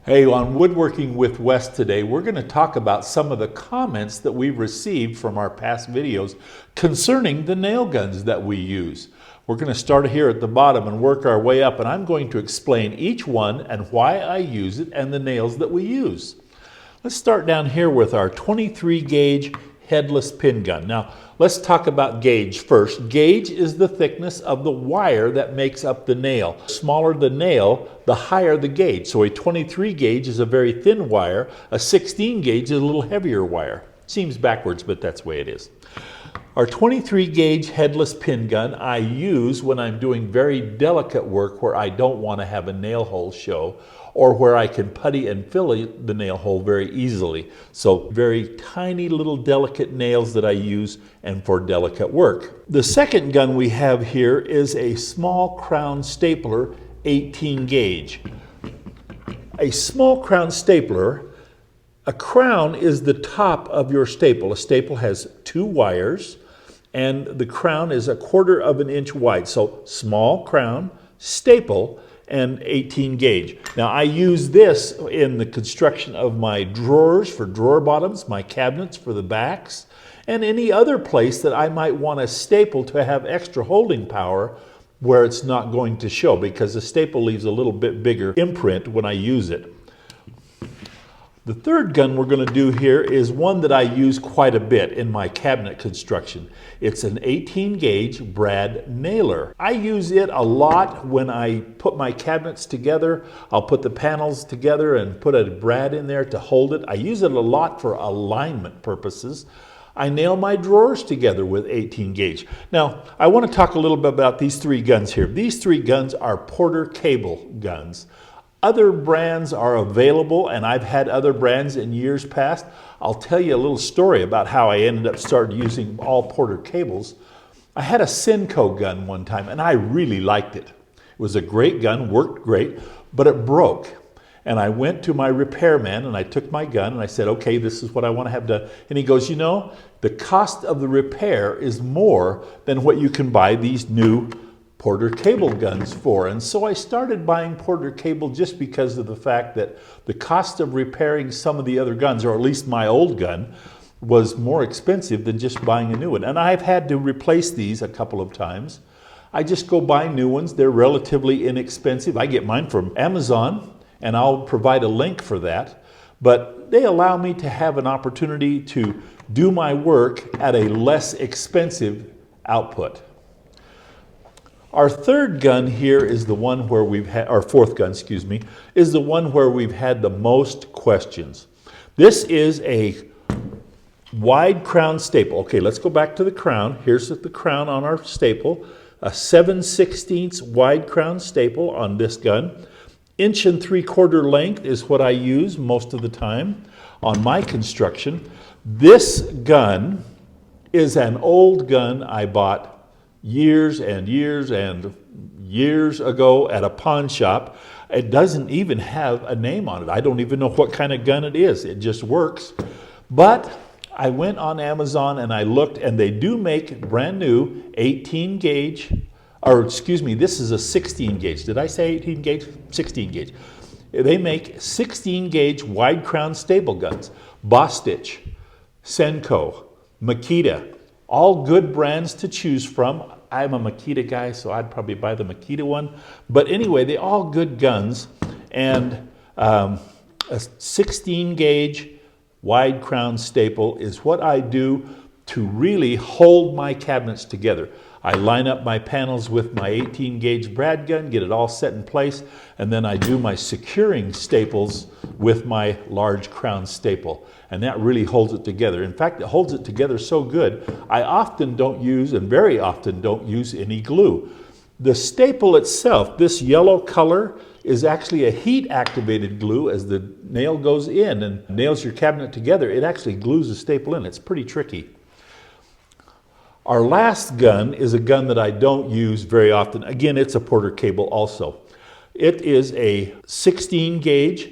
Hey, on Woodworking with Wes today, we're going to talk about some of the comments that we've received from our past videos concerning the nail guns that we use. We're going to start here at the bottom and work our way up, and I'm going to explain each one and why I use it and the nails that we use. Let's start down here with our 23 gauge headless pin gun. Now, let's talk about gauge first. Gauge is the thickness of the wire that makes up the nail. The smaller the nail, the higher the gauge. So a 23 gauge is a very thin wire. A 16 gauge is a little heavier wire. Seems backwards, but that's the way it is. Our 23 gauge headless pin gun I use when I'm doing very delicate work where I don't want to have a nail hole show, or where I can putty and fill the nail hole very easily. So very tiny little delicate nails that I use and for delicate work. The second gun we have here is a small crown stapler 18 gauge. A small crown stapler, a crown is the top of your staple. A staple has two wires and the crown is 1/4 of an inch wide. So small crown, staple, and 18 gauge. Now I use this in the construction of my drawers for drawer bottoms, my cabinets for the backs, and any other place that I might want a staple to have extra holding power where it's not going to show, because the staple leaves a little bit bigger imprint when I use it. The third gun we're going to do here is one that I use quite a bit in my cabinet construction. It's an 18 gauge brad nailer. I use it a lot when I put my cabinets together. I'll put the panels together and put a brad in there to hold it. I use it a lot for alignment purposes. I nail my drawers together with 18 gauge. Now, I want to talk a little bit about these three guns here. These three guns are Porter cable guns. Other brands are available, and I've had other brands in years past. I'll tell you a little story about how I ended up starting using all Porter cables. I had a Senko gun one time, and I really liked it. It was a great gun, worked great, but it broke. And I went to my repairman, and I took my gun, and I said, okay, this is what I want to have done. And he goes, you know, the cost of the repair is more than what you can buy these new Porter cable guns for. And so I started buying Porter cable just because of the fact that the cost of repairing some of the other guns, or at least my old gun, was more expensive than just buying a new one. And I've had to replace these a couple of times. I just go buy new ones. They're relatively inexpensive. I get mine from Amazon, and I'll provide a link for that. But they allow me to have an opportunity to do my work at a less expensive output. Our third gun here is the one where we've had, our fourth gun, excuse me, is the one where we've had the most questions. This is a wide crown staple. Okay, let's go back to the crown. Here's the crown on our staple. A 7/16 wide crown staple on this gun. 1 3/4 length is what I use most of the time on my construction. This gun is an old gun I bought years and years and years ago at a pawn shop. It doesn't even have a name on it. I don't even know what kind of gun it is. It just works. But I went on Amazon and I looked, and they do make brand new 18 gauge, or excuse me, this is a 16 gauge. Did I say 18 gauge? 16 gauge. They make 16 gauge wide crown staple guns. Bostitch, Senko, Makita, all good brands to choose from. I'm a Makita guy, so I'd probably buy the Makita one. But anyway, they're all good guns. And a 16 gauge wide crown staple is what I do to really hold my cabinets together. I line up my panels with my 18 gauge brad gun, get it all set in place, and then I do my securing staples with my large crown staple. And that really holds it together. In fact, it holds it together so good, I often don't use, and very often don't use, any glue. The staple itself, this yellow color, is actually a heat-activated glue. As the nail goes in and nails your cabinet together, it actually glues the staple in. It's pretty tricky. Our last gun is a gun that I don't use very often. Again, it's a Porter cable also. It is a 16 gauge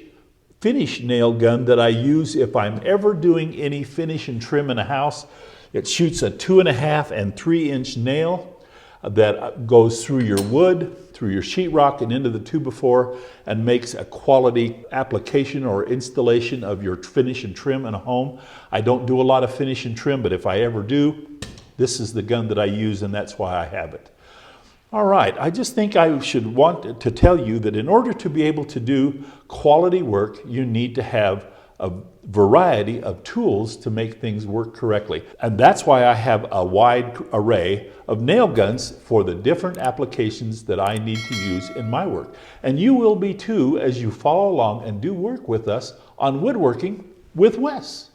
finish nail gun that I use if I'm ever doing any finish and trim in a house. It shoots a 2.5 and 3 inch nail. that goes through your wood, through your sheetrock and into the 2x4 and makes a quality application or installation of your finish and trim in a home. I don't do a lot of finish and trim, but if I ever do, this is the gun that I use, and that's why I have it. All right, I just think I should want to tell you that in order to be able to do quality work, you need to have a variety of tools to make things work correctly. And that's why I have a wide array of nail guns for the different applications that I need to use in my work. And you will be too as you follow along and do work with us on Woodworking with Wes.